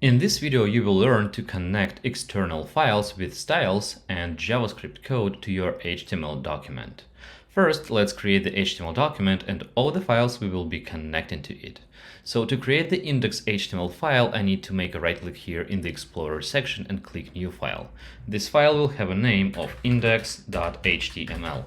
In this video, you will learn to connect external files with styles and JavaScript code to your HTML document. First, let's create the HTML document and all the files we will be connecting to it. So to create the index.html file, I need to make a right click here in the Explorer section and click New File. This file will have a name of index.html.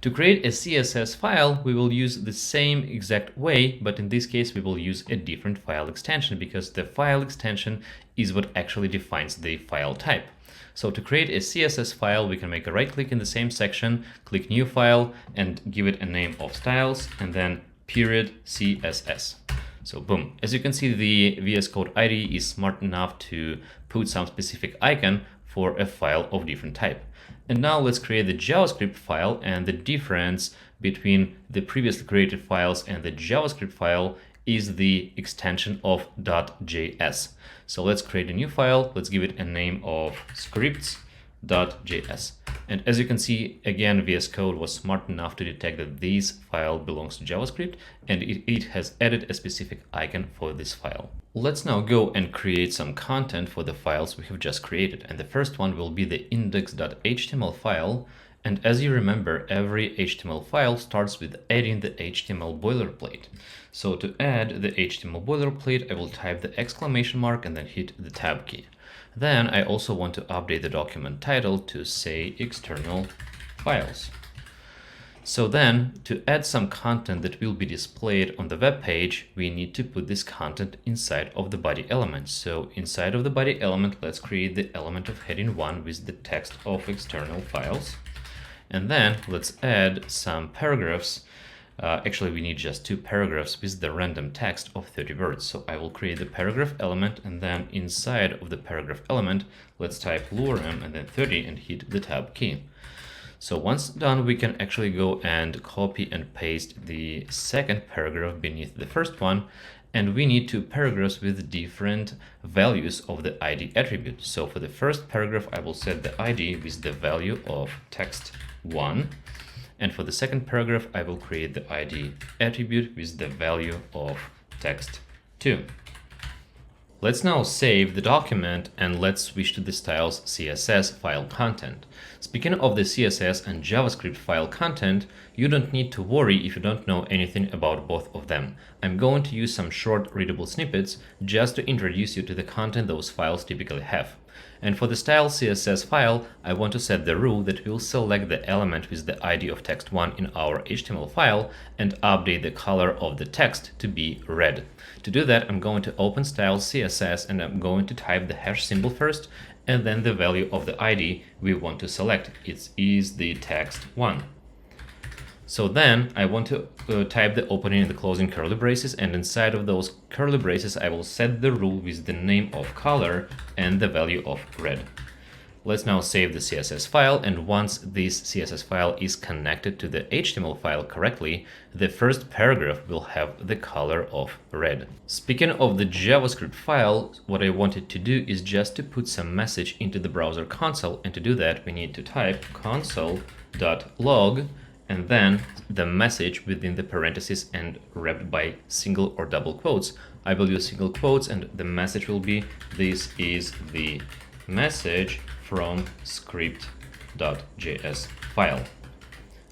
To create a CSS file, we will use the same exact way, but in this case we will use a different file extension because the file extension is what actually defines the file type. So to create a CSS file, we can make a right click in the same section, click New File, and give it a name of styles, and then .css. So boom. As you can see, the VS Code IDE is smart enough to put some specific icon for a file of different type. And now let's create the JavaScript file, and the difference between the previously created files and the JavaScript file is the extension of .js. So let's create a new file. Let's give it a name of scripts.js. And as you can see, again, VS Code was smart enough to detect that this file belongs to JavaScript, and it has added a specific icon for this file. Let's now go and create some content for the files we have just created. And the first one will be the index.html file. And as you remember, every HTML file starts with adding the HTML boilerplate. So to add the HTML boilerplate, I will type the exclamation mark and then hit the tab key. Then I also want to update the document title to say external files. So then, to add some content that will be displayed on the web page, we need to put this content inside of the body element. So inside of the body element, let's create the element of heading 1 with the text of external files. And then let's add some paragraphs. Actually, we need just 2 paragraphs with the random text of 30 words. So I will create the paragraph element, and then inside of the paragraph element, let's type lorem and then 30 and hit the tab key. So once done, we can actually go and copy and paste the second paragraph beneath the first one. And we need 2 paragraphs with different values of the ID attribute. So for the first paragraph, I will set the ID with the value of text1. And for the second paragraph, I will create the ID attribute with the value of text2. Let's now save the document and let's switch to the styles CSS file content. Speaking of the CSS and JavaScript file content, you don't need to worry if you don't know anything about both of them. I'm going to use some short readable snippets just to introduce you to the content those files typically have. And for the style CSS file, I want to set the rule that we'll select the element with the ID of text1 in our HTML file and update the color of the text to be red. To do that, I'm going to open style CSS and I'm going to type the hash symbol first and then the value of the ID we want to select. It is the text1. So then I want to type the opening and the closing curly braces, and inside of those curly braces I will set the rule with the name of color and the value of red. Let's now save the CSS file, and once this CSS file is connected to the HTML file correctly, the first paragraph will have the color of red. Speaking of the JavaScript file, what I wanted to do is just to put some message into the browser console, and to do that we need to type console.log and then the message within the parentheses and wrapped by single or double quotes. I will use single quotes and the message will be, this is the message from script.js file.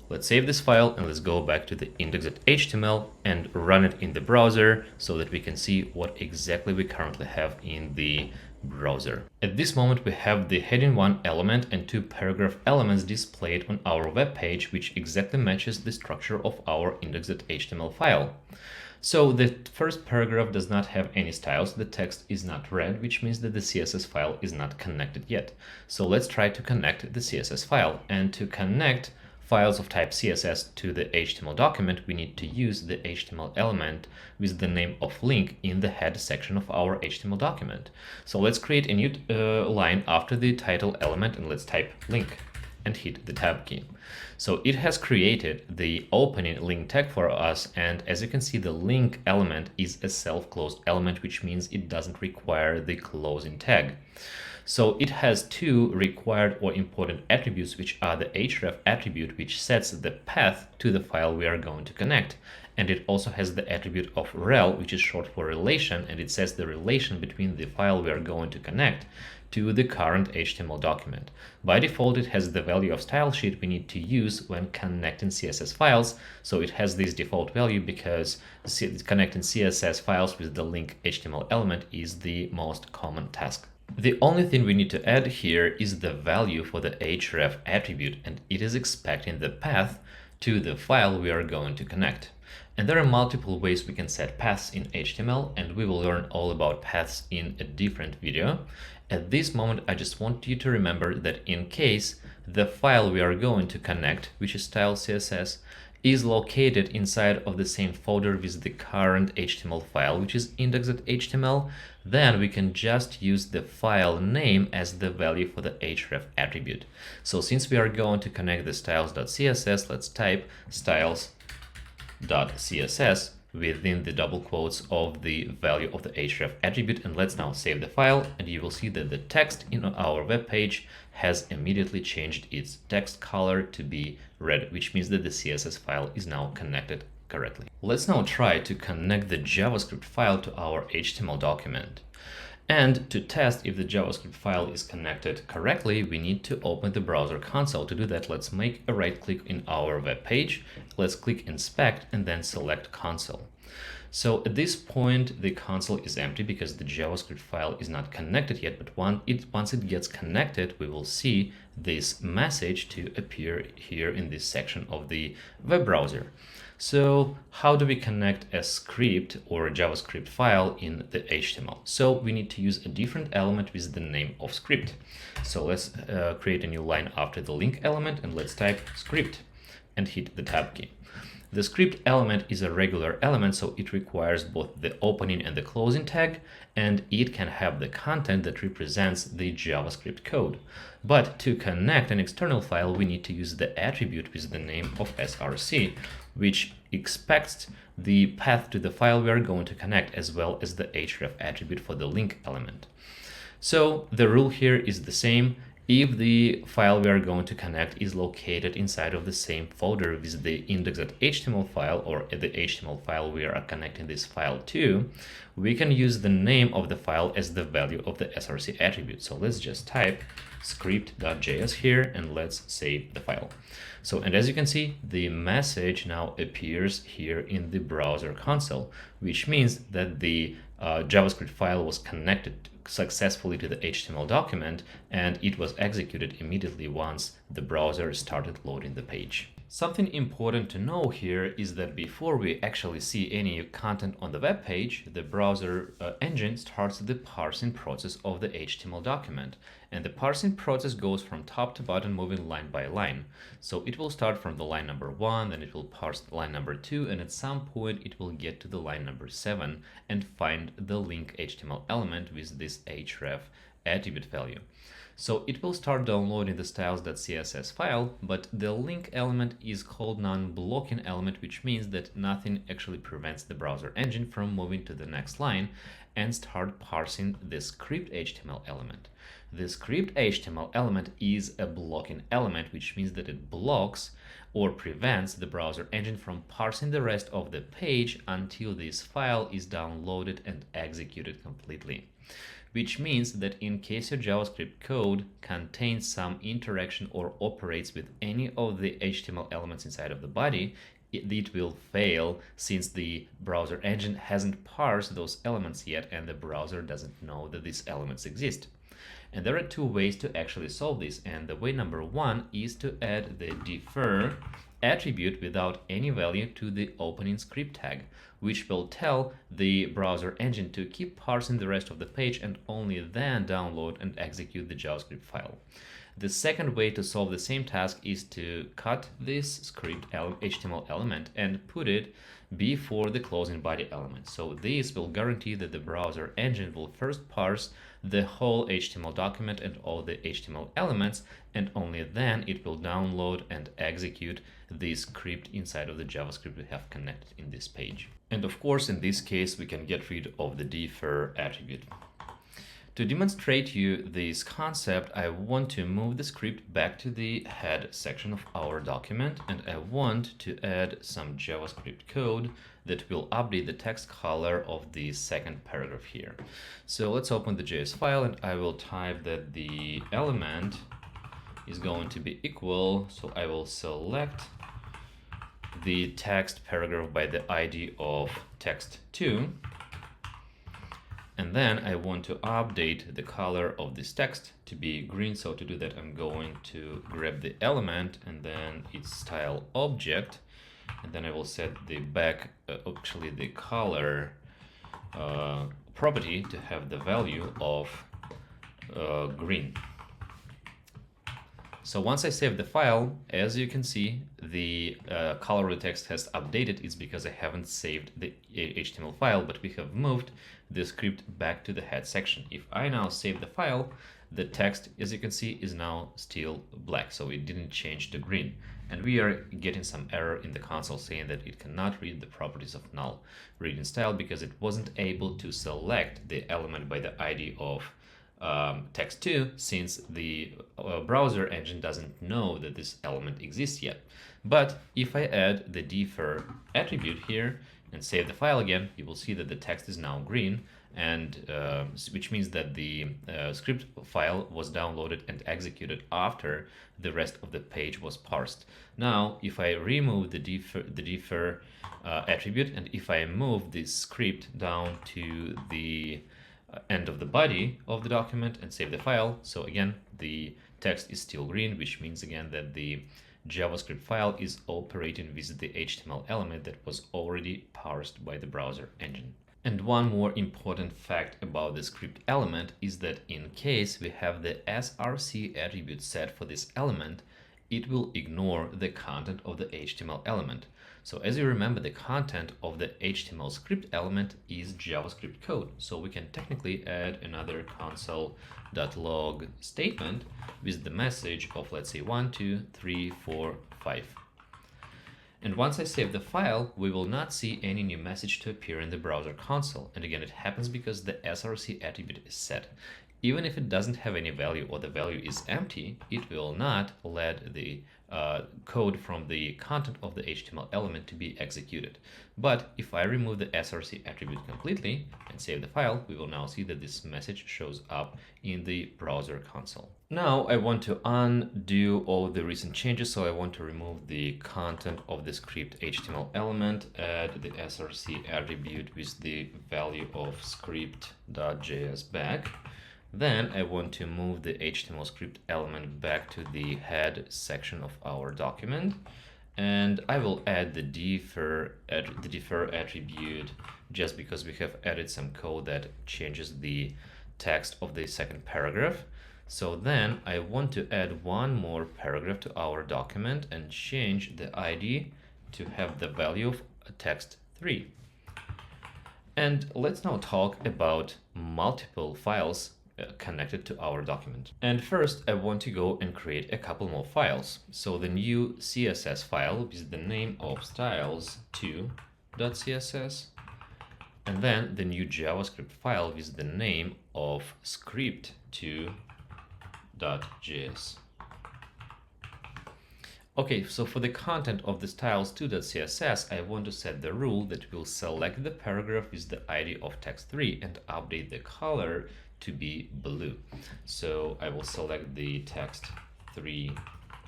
Let's save this file and let's go back to the index.html and run it in the browser so that we can see what exactly we currently have in the browser. At this moment, we have the heading 1 element and 2 paragraph elements displayed on our web page, which exactly matches the structure of our index.html file. So the first paragraph does not have any styles. The text is not red, which means that the CSS file is not connected yet. So let's try to connect the CSS file. And to connect files of type CSS to the HTML document, we need to use the HTML element with the name of link in the head section of our HTML document. So let's create a new line after the title element and let's type link and hit the tab key. So it has created the opening link tag for us, and as you can see, the link element is a self-closed element, which means it doesn't require the closing tag. So it has 2 required or important attributes, which are the href attribute, which sets the path to the file we are going to connect, and it also has the attribute of rel, which is short for relation, and it says the relation between the file we are going to connect to the current HTML document. By default, it has the value of style sheet we need to use when connecting CSS files. So it has this default value because connecting CSS files with the link HTML element is the most common task. The only thing we need to add here is the value for the href attribute, and it is expecting the path to the file we are going to connect. And there are multiple ways we can set paths in HTML, and we will learn all about paths in a different video. At this moment, I just want you to remember that in case the file we are going to connect, which is style CSS, is located inside of the same folder with the current HTML file, which is index.html, then we can just use the file name as the value for the href attribute. So since we are going to connect the styles.css, let's type styles.css within the double quotes of the value of the href attribute, and let's now save the file, and you will see that the text in our web page has immediately changed its text color to be red, which means that the CSS file is now connected correctly. Let's now try to connect the JavaScript file to our HTML document. And to test if the JavaScript file is connected correctly, we need to open the browser console. To do that, let's make a right click in our web page. Let's click Inspect and then select Console. So at this point, the console is empty because the JavaScript file is not connected yet, but once it gets connected, we will see this message to appear here in this section of the web browser. So how do we connect a script or a JavaScript file in the HTML? So we need to use a different element with the name of script. So let's create a new line after the link element, and let's type script and hit the tab key. The script element is a regular element, so it requires both the opening and the closing tag, and it can have the content that represents the JavaScript code. But to connect an external file, we need to use the attribute with the name of src, which expects the path to the file we are going to connect, as well as the href attribute for the link element. So the rule here is the same. If the file we are going to connect is located inside of the same folder with the index.html file, or the HTML file we are connecting this file to, we can use the name of the file as the value of the src attribute. So let's just type script.js here and let's save the file. So, and as you can see, the message now appears here in the browser console, which means that the JavaScript file was connected successfully to the HTML document, and it was executed immediately once the browser started loading the page. Something important to know here is that before we actually see any content on the web page, the browser engine starts the parsing process of the HTML document. And the parsing process goes from top to bottom, moving line by line. So it will start from the line number 1, then it will parse line number 2, and at some point it will get to the line number 7 and find the link HTML element with this href attribute value. So it will start downloading the styles.css file, but the link element is called non-blocking element, which means that nothing actually prevents the browser engine from moving to the next line and start parsing the script HTML element. The script HTML element is a blocking element, which means that it blocks or prevents the browser engine from parsing the rest of the page until this file is downloaded and executed completely. Which means that in case your JavaScript code contains some interaction or operates with any of the HTML elements inside of the body, it will fail since the browser engine hasn't parsed those elements yet and the browser doesn't know that these elements exist. And there are two ways to actually solve this, and the way number 1 is to add the defer attribute without any value to the opening script tag, which will tell the browser engine to keep parsing the rest of the page and only then download and execute the JavaScript file. The second way to solve the same task is to cut this script HTML element and put it before the closing body element. So this will guarantee that the browser engine will first parse the whole HTML document and all the HTML elements, and only then it will download and execute the script inside of the JavaScript we have connected in this page. And of course, in this case, we can get rid of the defer attribute. To demonstrate you this concept, I want to move the script back to the head section of our document, and I want to add some JavaScript code that will update the text color of the second paragraph here. So let's open the JS file, and I will type that the element is going to be equal. So I will select the text paragraph by the ID of text2. And then I want to update the color of this text to be green. So to do that, I'm going to grab the element and then its style object. And then I will set the the color property to have the value of green. So once I save the file, as you can see, the color of the text has updated. It's because I haven't saved the HTML file, but we have moved the script back to the head section. If I now save the file, the text, as you can see, is now still black, so it didn't change to green. And we are getting some error in the console saying that it cannot read the properties of null reading style because it wasn't able to select the element by the ID of text2, since the browser engine doesn't know that this element exists yet. But if I add the defer attribute here and save the file again, you will see that the text is now green, and which means that the script file was downloaded and executed after the rest of the page was parsed. Now, if I remove the defer attribute, and if I move this script down to the end of the body of the document and save the file, so again the text is still green, which means again that the JavaScript file is operating with the HTML element that was already parsed by the browser engine. And one more important fact about the script element is that in case we have the src attribute set for this element, it will ignore the content of the HTML element. So as you remember, the content of the HTML script element is JavaScript code. So we can technically add another console.log statement with the message of, let's say, 1, 2, 3, 4, 5. And once I save the file, we will not see any new message to appear in the browser console. And again, it happens because the src attribute is set. Even if it doesn't have any value or the value is empty, it will not let the code from the content of the HTML element to be executed. But if I remove the src attribute completely and save the file, we will now see that this message shows up in the browser console. Now I want to undo all the recent changes, so I want to remove the content of the script HTML element, add the src attribute with the value of script.js back. Then I want to move the HTML script element back to the head section of our document, and I will add the defer attribute just because we have added some code that changes the text of the second paragraph. So then I want to add one more paragraph to our document and change the ID to have the value of text3. And let's now talk about multiple files connected to our document. And first I want to go and create a couple more files. So the new CSS file is the name of styles2.css, and then the new JavaScript file is the name of script2.js. Okay, so for the content of the styles2.css, I want to set the rule that will select the paragraph with the ID of text3 and update the color to be blue. So I will select the text3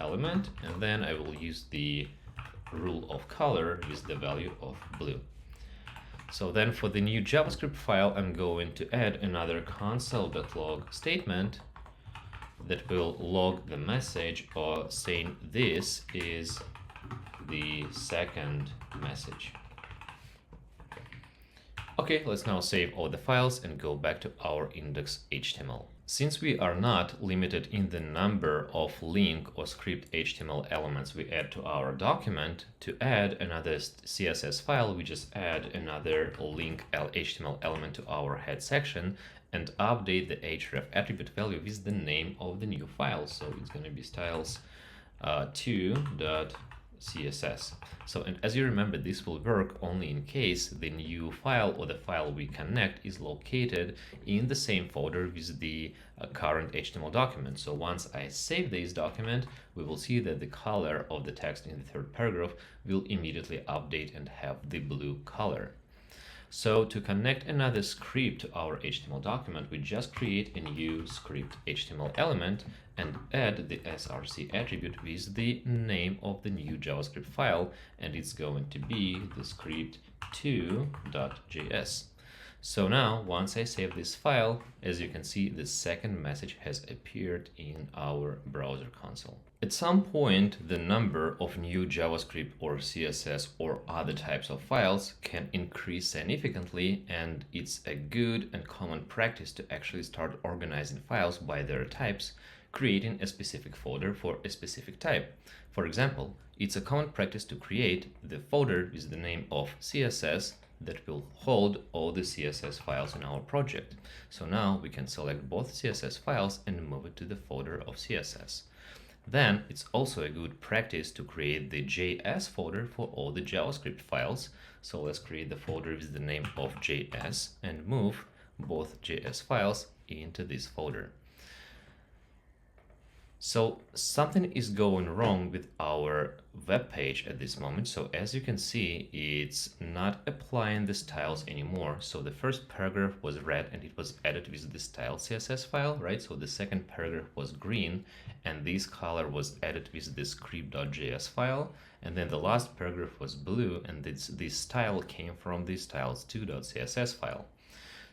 element, and then I will use the rule of color with the value of blue. So then for the new JavaScript file, I'm going to add another console.log statement that will log the message or saying this is the second message. Okay, let's now save all the files and go back to our index.html. Since we are not limited in the number of link or script HTML elements we add to our document, to add another CSS file, we just add another link HTML element to our head section and update the href attribute value with the name of the new file. So it's going to be styles2.css. CSS. So, and as you remember, this will work only in case the new file or the file we connect is located in the same folder with the current HTML document. So once I save this document, we will see that the color of the text in the third paragraph will immediately update and have the blue color. So to connect another script to our HTML document, we just create a new script HTML element and add the src attribute with the name of the new JavaScript file, and it's going to be the script2.js. So now, once I save this file, as you can see, the second message has appeared in our browser console. At some point, the number of new JavaScript or CSS or other types of files can increase significantly, and it's a good and common practice to actually start organizing files by their types, creating a specific folder for a specific type. For example, it's a common practice to create the folder with the name of CSS that will hold all the CSS files in our project. So now we can select both CSS files and move it to the folder of CSS. Then it's also a good practice to create the JS folder for all the JavaScript files. So let's create the folder with the name of JS and move both JS files into this folder. So something is going wrong with our web page at this moment. So as you can see, it's not applying the styles anymore. So the first paragraph was red and it was added with the style CSS file, right? So the second paragraph was green and this color was added with the script.js file. And then the last paragraph was blue and this style came from the styles2.css file.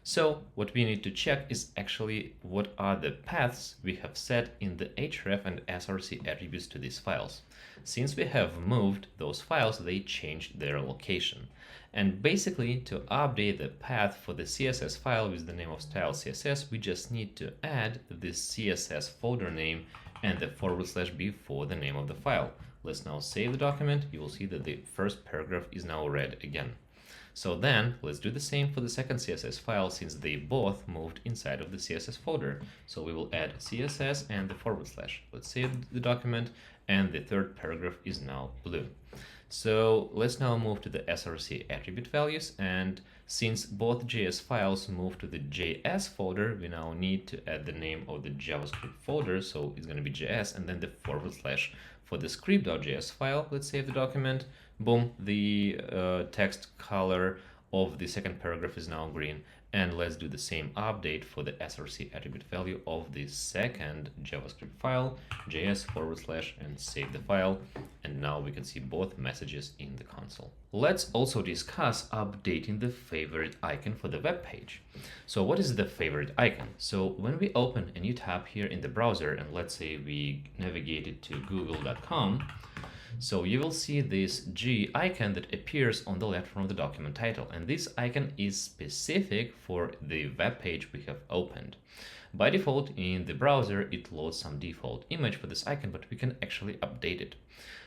So what we need to check is actually what are the paths we have set in the href and src attributes to these files. Since we have moved those files, they changed their location. And basically, to update the path for the CSS file with the name of style CSS, we just need to add this CSS folder name and the / before the name of the file. Let's now save the document. You will see that the first paragraph is now red again. So then let's do the same for the second CSS file, since they both moved inside of the CSS folder. So we will add CSS and the /. Let's save the document, and the third paragraph is now blue. So let's now move to the src attribute values, and since both JS files moved to the JS folder, we now need to add the name of the JavaScript folder. So it's going to be JS and then the / for the script.js file. Let's save the document. Boom, the text color of the second paragraph is now green. And let's do the same update for the src attribute value of the second JavaScript file, js / and save the file. And now we can see both messages in the console. Let's also discuss updating the favorite icon for the web page. So what is the favorite icon? So when we open a new tab here in the browser, and let's say we navigate it to google.com, so you will see this G icon that appears on the left from the document title, and this icon is specific for the web page we have opened. By default, in the browser, it loads some default image for this icon, but we can actually update it.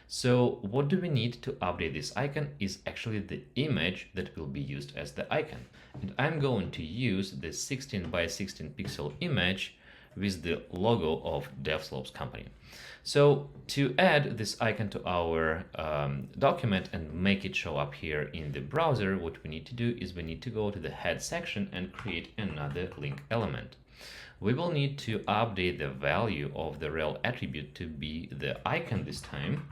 So what do we need to update this icon is actually the image that will be used as the icon. And I'm going to use the 16 by 16 pixel image with the logo of DevSlopes company. So to add this icon to our document and make it show up here in the browser, what we need to do is we need to go to the head section and create another link element. We will need to update the value of the rel attribute to be the icon this time.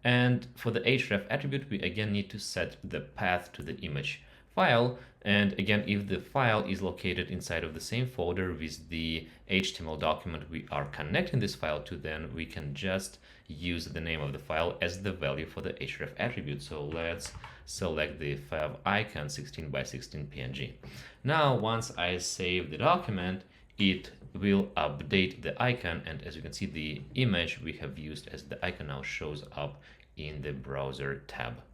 And for the href attribute, we again need to set the path to the image file. And again, if the file is located inside of the same folder with the HTML document we are connecting this file to, then we can just use the name of the file as the value for the href attribute. So let's select the fav icon 16 by 16 PNG. Now, once I save the document, it will update the icon, and as you can see, the image we have used as the icon now shows up in the browser tab.